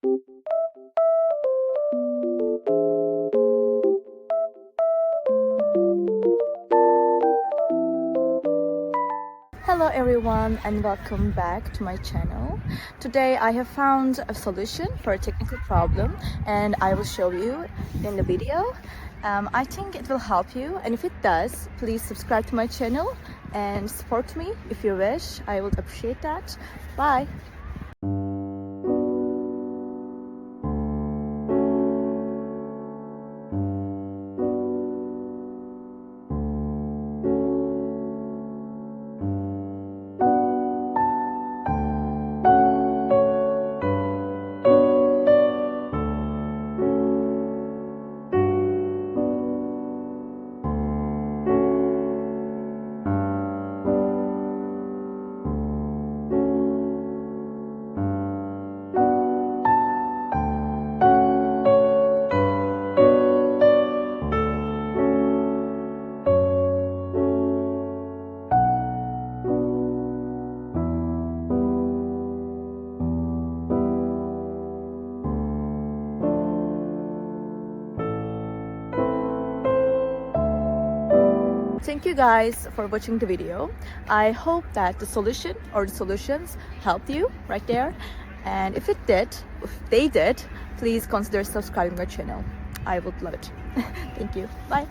Hello everyone and welcome back to my channel. Today I have found a solution for a technical problem and I will show you in the video. I think it will help you, and if it does, please subscribe to my channel and support me if you wish. I would appreciate that. Bye! Thank you guys for watching the video. I hope that the solution or the solutions helped you right there. And if they did, please consider subscribing my channel. I would love it. Thank you. Bye.